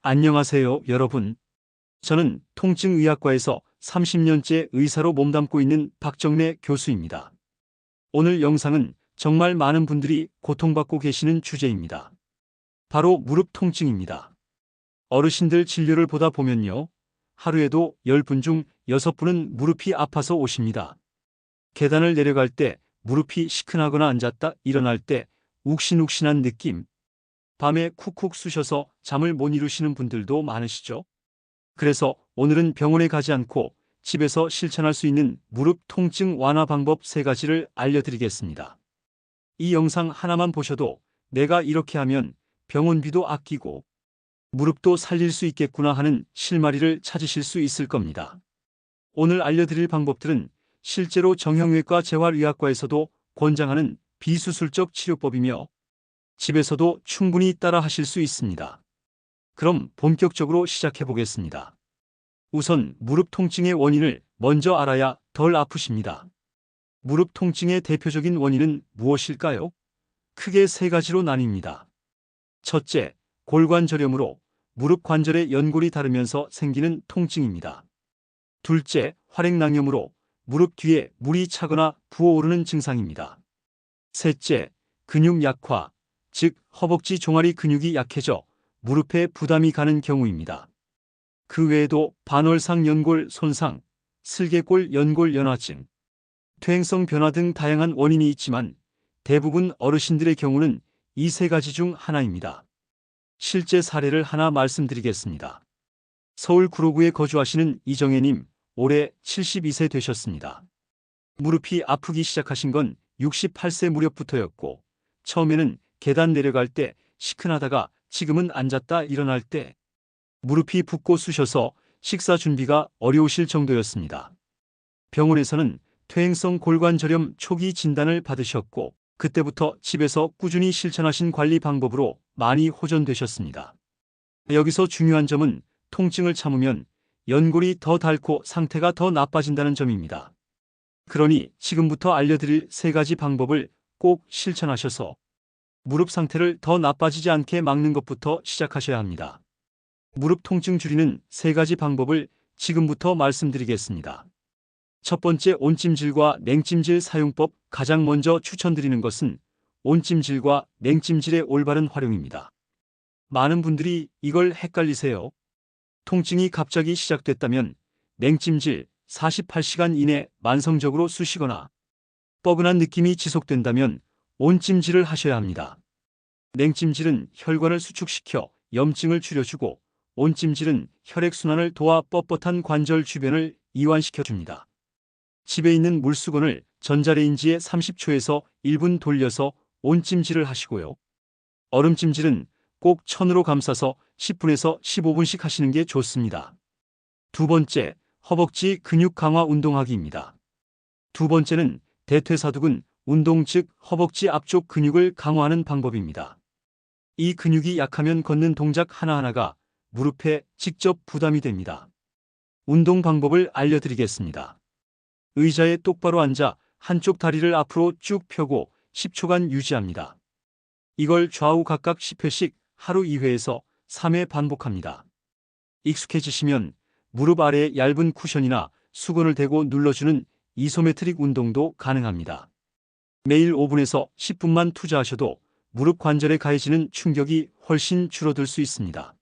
안녕하세요, 여러분. 저는 통증의학과에서 30년째 의사로 몸담고 있는 박정래 교수입니다. 오늘 영상은 정말 많은 분들이 고통받고 계시는 주제입니다. 바로 무릎 통증입니다. 어르신들 진료를 보다 보면요, 하루에도 10분 중 6분은 무릎이 아파서 오십니다. 계단을 내려갈 때 무릎이 시큰하거나 앉았다 일어날 때 욱신욱신한 느낌, 밤에 쿡쿡 쑤셔서 잠을 못 이루시는 분들도 많으시죠? 그래서 오늘은 병원에 가지 않고 집에서 실천할 수 있는 무릎 통증 완화 방법 3가지를 알려드리겠습니다. 이 영상 하나만 보셔도 내가 이렇게 하면 병원비도 아끼고 무릎도 살릴 수 있겠구나 하는 실마리를 찾으실 수 있을 겁니다. 오늘 알려드릴 방법들은 실제로 정형외과 재활의학과에서도 권장하는 비수술적 치료법이며 집에서도 충분히 따라 하실 수 있습니다. 그럼 본격적으로 시작해 보겠습니다. 우선 무릎 통증의 원인을 먼저 알아야 덜 아프십니다. 무릎 통증의 대표적인 원인은 무엇일까요? 크게 3가지로 나뉩니다. 첫째, 골관 저렴으로 무릎 관절의 연골이 닳으면서 생기는 통증입니다. 둘째, 활액낭염으로 무릎 뒤에 물이 차거나 부어오르는 증상입니다. 셋째, 근육 약화, 즉 허벅지 종아리 근육이 약해져 무릎에 부담이 가는 경우입니다. 그 외에도 반월상 연골 손상, 슬개골 연골 연화증, 퇴행성 변화 등 다양한 원인이 있지만 대부분 어르신들의 경우는 이 3가지 중 하나입니다. 실제 사례를 하나 말씀드리겠습니다. 서울 구로구에 거주하시는 이정혜님, 올해 72세 되셨습니다. 무릎이 아프기 시작하신 건 68세 무렵부터였고 처음에는 계단 내려갈 때 시큰하다가 지금은 앉았다 일어날 때 무릎이 붓고 쑤셔서 식사 준비가 어려우실 정도였습니다. 병원에서는 퇴행성 골관 저렴 초기 진단을 받으셨고 그때부터 집에서 꾸준히 실천하신 관리 방법으로 많이 호전되셨습니다. 여기서 중요한 점은 통증을 참으면 연골이 더 닳고 상태가 더 나빠진다는 점입니다. 그러니 지금부터 알려드릴 3가지 방법을 꼭 실천하셔서 무릎 상태를 더 나빠지지 않게 막는 것부터 시작하셔야 합니다. 무릎 통증 줄이는 3가지 방법을 지금부터 말씀드리겠습니다. 첫 번째, 온찜질과 냉찜질 사용법. 가장 먼저 추천드리는 것은 온찜질과 냉찜질의 올바른 활용입니다. 많은 분들이 이걸 헷갈리세요. 통증이 갑자기 시작됐다면 냉찜질 48시간 이내 만성적으로 쑤시거나 뻐근한 느낌이 지속된다면 온찜질을 하셔야 합니다. 냉찜질은 혈관을 수축시켜 염증을 줄여주고 온찜질은 혈액순환을 도와 뻣뻣한 관절 주변을 이완시켜줍니다. 집에 있는 물수건을 전자레인지에 30초에서 1분 돌려서 온찜질을 하시고요. 얼음찜질은 꼭 천으로 감싸서 10분에서 15분씩 하시는 게 좋습니다. 두 번째, 허벅지 근육 강화 운동하기입니다. 두 번째는 대퇴사두근 운동, 즉 허벅지 앞쪽 근육을 강화하는 방법입니다. 이 근육이 약하면 걷는 동작 하나하나가 무릎에 직접 부담이 됩니다. 운동 방법을 알려드리겠습니다. 의자에 똑바로 앉아 한쪽 다리를 앞으로 쭉 펴고 10초간 유지합니다. 이걸 좌우 각각 10회씩 하루 2회에서 3회 반복합니다. 익숙해지시면 무릎 아래에 얇은 쿠션이나 수건을 대고 눌러주는 이소메트릭 운동도 가능합니다. 매일 5분에서 10분만 투자하셔도 무릎 관절에 가해지는 충격이 훨씬 줄어들 수 있습니다.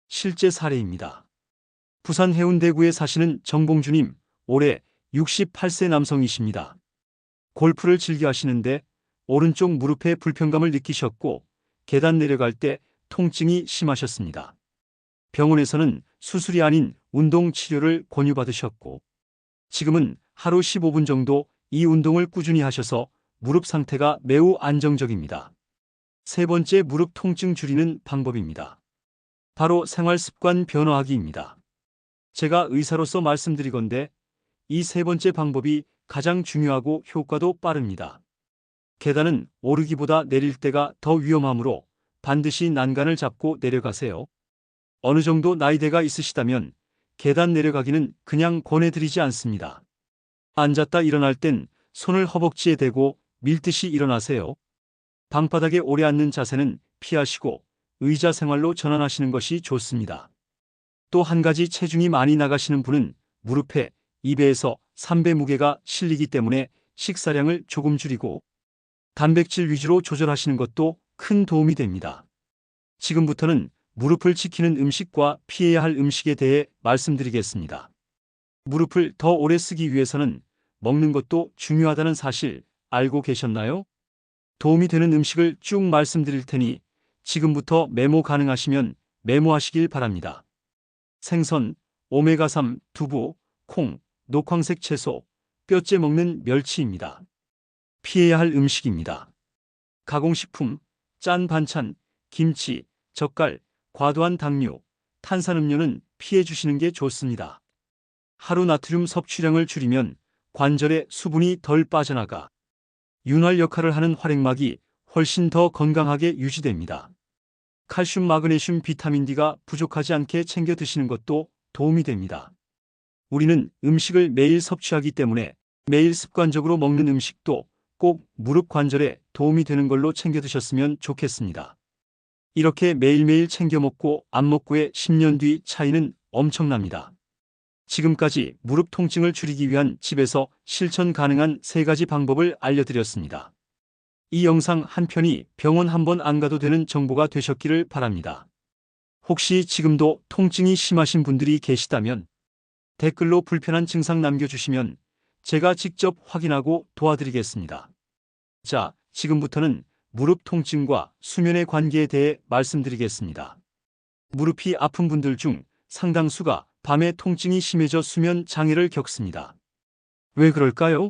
실제 사례입니다. 부산 해운대구에 사시는 정봉주님, 올해 68세 남성이십니다. 골프를 즐겨 하시는데 오른쪽 무릎에 불편감을 느끼셨고 계단 내려갈 때 통증이 심하셨습니다. 병원에서는 수술이 아닌 운동 치료를 권유받으셨고 지금은 하루 15분 정도 이 운동을 꾸준히 하셔서 무릎 상태가 매우 안정적입니다. 3번째, 무릎 통증 줄이는 방법입니다. 바로 생활습관 변화하기입니다. 제가 의사로서 말씀드리건대 이 3번째 방법이 가장 중요하고 효과도 빠릅니다. 계단은 오르기보다 내릴 때가 더 위험하므로 반드시 난간을 잡고 내려가세요. 어느 정도 나이대가 있으시다면 계단 내려가기는 그냥 권해드리지 않습니다. 앉았다 일어날 땐 손을 허벅지에 대고 밀듯이 일어나세요. 방바닥에 오래 앉는 자세는 피하시고 의자 생활로 전환하시는 것이 좋습니다. 또 한 가지 체중이 많이 나가시는 분은 무릎에 2배에서 3배 무게가 실리기 때문에 식사량을 조금 줄이고 단백질 위주로 조절하시는 것도 큰 도움이 됩니다. 지금부터는 무릎을 지키는 음식과 피해야 할 음식에 대해 말씀드리겠습니다. 무릎을 더 오래 쓰기 위해서는 먹는 것도 중요하다는 사실 알고 계셨나요? 도움이 되는 음식을 쭉 말씀드릴 테니 지금부터 메모 가능하시면 메모하시길 바랍니다. 생선, 오메가3, 두부, 콩, 녹황색 채소, 뼈째 먹는 멸치입니다. 피해야 할 음식입니다. 가공식품, 짠 반찬, 김치, 젓갈, 과도한 당류, 탄산음료는 피해 주시는 게 좋습니다. 하루 나트륨 섭취량을 줄이면 관절에 수분이 덜 빠져나가 윤활 역할을 하는 활액막이 훨씬 더 건강하게 유지됩니다. 칼슘, 마그네슘, 비타민 D가 부족하지 않게 챙겨 드시는 것도 도움이 됩니다. 우리는 음식을 매일 섭취하기 때문에 매일 습관적으로 먹는 음식도 꼭 무릎 관절에 도움이 되는 걸로 챙겨 드셨으면 좋겠습니다. 이렇게 매일매일 챙겨 먹고 안 먹고의 10년 뒤 차이는 엄청납니다. 지금까지 무릎 통증을 줄이기 위한 집에서 실천 가능한 3가지 방법을 알려드렸습니다. 이 영상 한 편이 병원 한번 안 가도 되는 정보가 되셨기를 바랍니다. 혹시 지금도 통증이 심하신 분들이 계시다면 댓글로 불편한 증상 남겨주시면 제가 직접 확인하고 도와드리겠습니다. 자, 지금부터는 무릎 통증과 수면의 관계에 대해 말씀드리겠습니다. 무릎이 아픈 분들 중 상당수가 밤에 통증이 심해져 수면 장애를 겪습니다. 왜 그럴까요?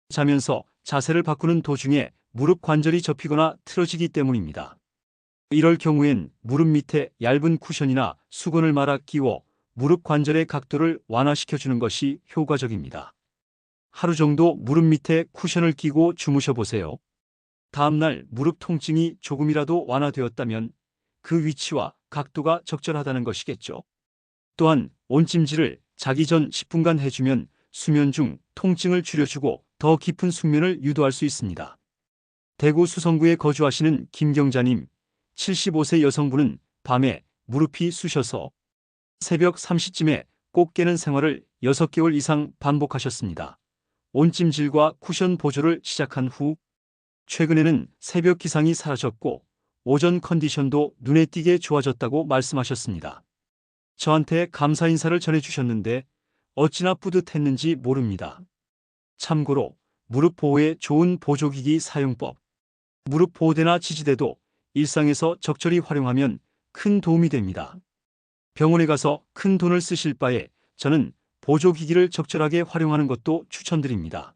자면서 자세를 바꾸는 도중에 무릎 관절이 접히거나 틀어지기 때문입니다. 이럴 경우엔 무릎 밑에 얇은 쿠션이나 수건을 말아 끼워 무릎 관절의 각도를 완화시켜주는 것이 효과적입니다. 하루 정도 무릎 밑에 쿠션을 끼고 주무셔 보세요. 다음날 무릎 통증이 조금이라도 완화되었다면 그 위치와 각도가 적절하다는 것이겠죠. 또한 온찜질을 자기 전 10분간 해주면 수면 중 통증을 줄여주고 더 깊은 숙면을 유도할 수 있습니다. 대구 수성구에 거주하시는 김경자님, 75세 여성분은 밤에 무릎이 쑤셔서 새벽 3시쯤에 꼭 깨는 생활을 6개월 이상 반복하셨습니다. 온찜질과 쿠션 보조를 시작한 후 최근에는 새벽 기상이 사라졌고 오전 컨디션도 눈에 띄게 좋아졌다고 말씀하셨습니다. 저한테 감사 인사를 전해주셨는데 어찌나 뿌듯했는지 모릅니다. 참고로 무릎 보호에 좋은 보조기기 사용법. 무릎 보호대나 지지대도 일상에서 적절히 활용하면 큰 도움이 됩니다. 병원에 가서 큰 돈을 쓰실 바에 저는 보조기기를 적절하게 활용하는 것도 추천드립니다.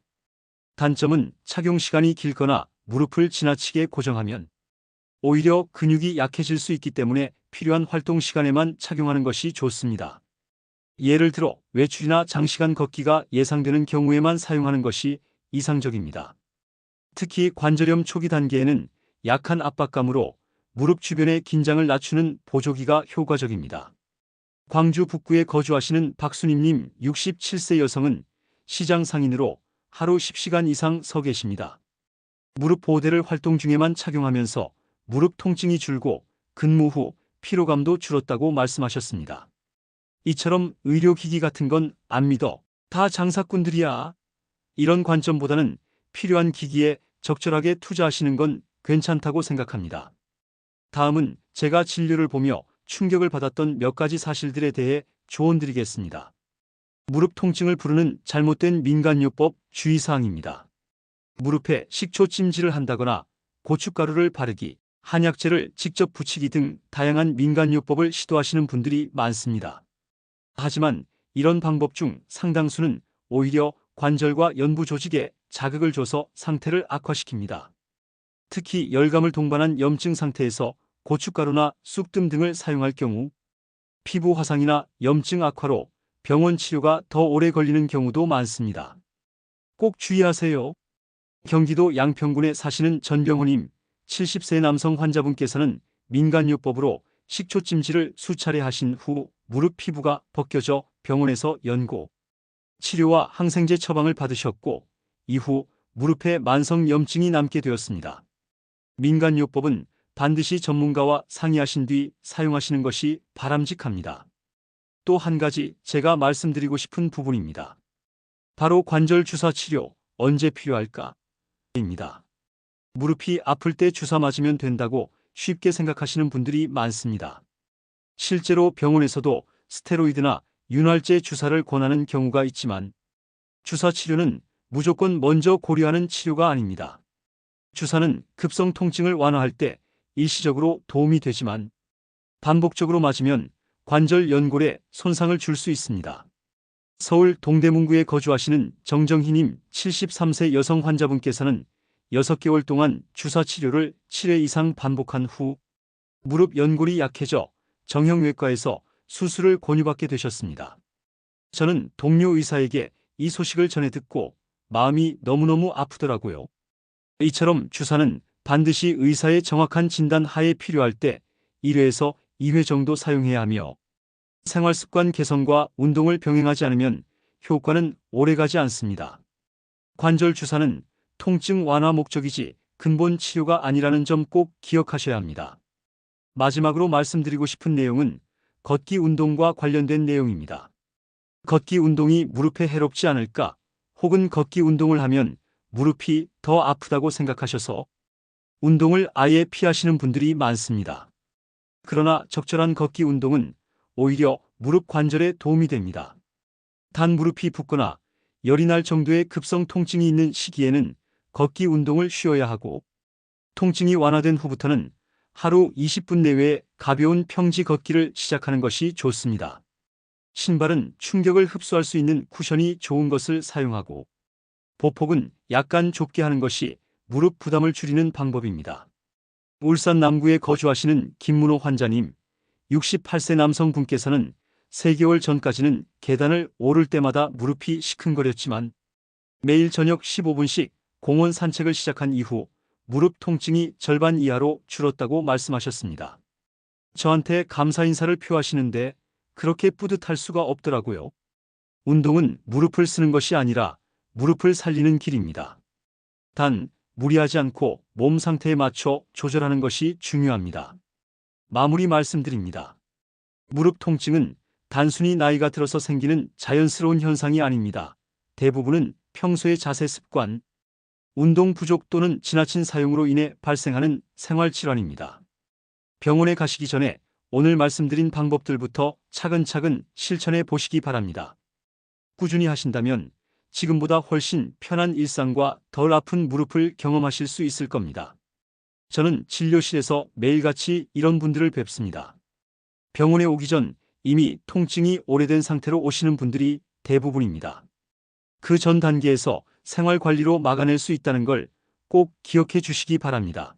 단점은 착용 시간이 길거나 무릎을 지나치게 고정하면 오히려 근육이 약해질 수 있기 때문에 필요한 활동 시간에만 착용하는 것이 좋습니다. 예를 들어 외출이나 장시간 걷기가 예상되는 경우에만 사용하는 것이 이상적입니다. 특히 관절염 초기 단계에는 약한 압박감으로 무릎 주변의 긴장을 낮추는 보조기가 효과적입니다. 광주 북구에 거주하시는 박순임님 67세 여성은 시장 상인으로 하루 10시간 이상 서 계십니다. 무릎 보호대를 활동 중에만 착용하면서 무릎 통증이 줄고 근무 후 피로감도 줄었다고 말씀하셨습니다. 이처럼 의료기기 같은 건 안 믿어. 다 장사꾼들이야. 이런 관점보다는 필요한 기기에 적절하게 투자하시는 건 괜찮다고 생각합니다. 다음은 제가 진료를 보며 충격을 받았던 몇 가지 사실들에 대해 조언드리겠습니다. 무릎 통증을 부르는 잘못된 민간요법 주의사항입니다. 무릎에 식초 찜질을 한다거나 고춧가루를 바르기, 한약재를 직접 붙이기 등 다양한 민간요법을 시도하시는 분들이 많습니다. 하지만 이런 방법 중 상당수는 오히려 관절과 연부 조직에 자극을 줘서 상태를 악화시킵니다. 특히 열감을 동반한 염증 상태에서 고춧가루나 쑥뜸 등을 사용할 경우 피부 화상이나 염증 악화로 병원 치료가 더 오래 걸리는 경우도 많습니다. 꼭 주의하세요. 경기도 양평군에 사시는 전병호님 70세 남성 환자분께서는 민간요법으로 식초찜질을 수차례 하신 후 무릎 피부가 벗겨져 병원에서 연고, 치료와 항생제 처방을 받으셨고 이후 무릎에 만성 염증이 남게 되었습니다. 민간요법은 반드시 전문가와 상의하신 뒤 사용하시는 것이 바람직합니다. 또 한 가지 제가 말씀드리고 싶은 부분입니다. 바로 관절 주사 치료 언제 필요할까? 입니다. 무릎이 아플 때 주사 맞으면 된다고 쉽게 생각하시는 분들이 많습니다. 실제로 병원에서도 스테로이드나 윤활제 주사를 권하는 경우가 있지만 주사 치료는 무조건 먼저 고려하는 치료가 아닙니다. 주사는 급성 통증을 완화할 때 일시적으로 도움이 되지만 반복적으로 맞으면 관절 연골에 손상을 줄 수 있습니다. 서울 동대문구에 거주하시는 정정희님 73세 여성 환자분께서는 6개월 동안 주사 치료를 7회 이상 반복한 후 무릎 연골이 약해져 정형외과에서 수술을 권유받게 되셨습니다. 저는 동료 의사에게 이 소식을 전해 듣고 마음이 너무너무 아프더라고요. 이처럼 주사는 반드시 의사의 정확한 진단 하에 필요할 때 1회에서 2회 정도 사용해야 하며 생활습관 개선과 운동을 병행하지 않으면 효과는 오래가지 않습니다. 관절 주사는 통증 완화 목적이지 근본 치료가 아니라는 점 꼭 기억하셔야 합니다. 마지막으로 말씀드리고 싶은 내용은 걷기 운동과 관련된 내용입니다. 걷기 운동이 무릎에 해롭지 않을까? 혹은 걷기 운동을 하면 무릎이 더 아프다고 생각하셔서 운동을 아예 피하시는 분들이 많습니다. 그러나 적절한 걷기 운동은 오히려 무릎 관절에 도움이 됩니다. 단 무릎이 붓거나 열이 날 정도의 급성 통증이 있는 시기에는 걷기 운동을 쉬어야 하고 통증이 완화된 후부터는 하루 20분 내외의 가벼운 평지 걷기를 시작하는 것이 좋습니다. 신발은 충격을 흡수할 수 있는 쿠션이 좋은 것을 사용하고 보폭은 약간 좁게 하는 것이 무릎 부담을 줄이는 방법입니다. 울산 남구에 거주하시는 김문호 환자님 68세 남성분께서는 3개월 전까지는 계단을 오를 때마다 무릎이 시큰거렸지만 매일 저녁 15분씩 공원 산책을 시작한 이후 무릎 통증이 절반 이하로 줄었다고 말씀하셨습니다. 저한테 감사 인사를 표하시는데 그렇게 뿌듯할 수가 없더라고요. 운동은 무릎을 쓰는 것이 아니라 무릎을 살리는 길입니다. 단 무리하지 않고 몸 상태에 맞춰 조절하는 것이 중요합니다. 마무리 말씀드립니다. 무릎 통증은 단순히 나이가 들어서 생기는 자연스러운 현상이 아닙니다. 대부분은 평소의 자세 습관, 운동 부족 또는 지나친 사용으로 인해 발생하는 생활질환입니다. 병원에 가시기 전에 오늘 말씀드린 방법들부터 차근차근 실천해 보시기 바랍니다. 꾸준히 하신다면 지금보다 훨씬 편한 일상과 덜 아픈 무릎을 경험하실 수 있을 겁니다. 저는 진료실에서 매일같이 이런 분들을 뵙습니다. 병원에 오기 전 이미 통증이 오래된 상태로 오시는 분들이 대부분입니다. 그 전 단계에서 생활관리로 막아낼 수 있다는 걸 꼭 기억해 주시기 바랍니다.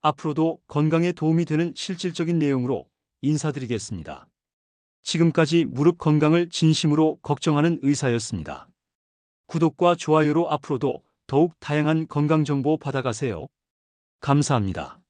앞으로도 건강에 도움이 되는 실질적인 내용으로 인사드리겠습니다. 지금까지 무릎 건강을 진심으로 걱정하는 의사였습니다. 구독과 좋아요로 앞으로도 더욱 다양한 건강 정보 받아가세요. 감사합니다.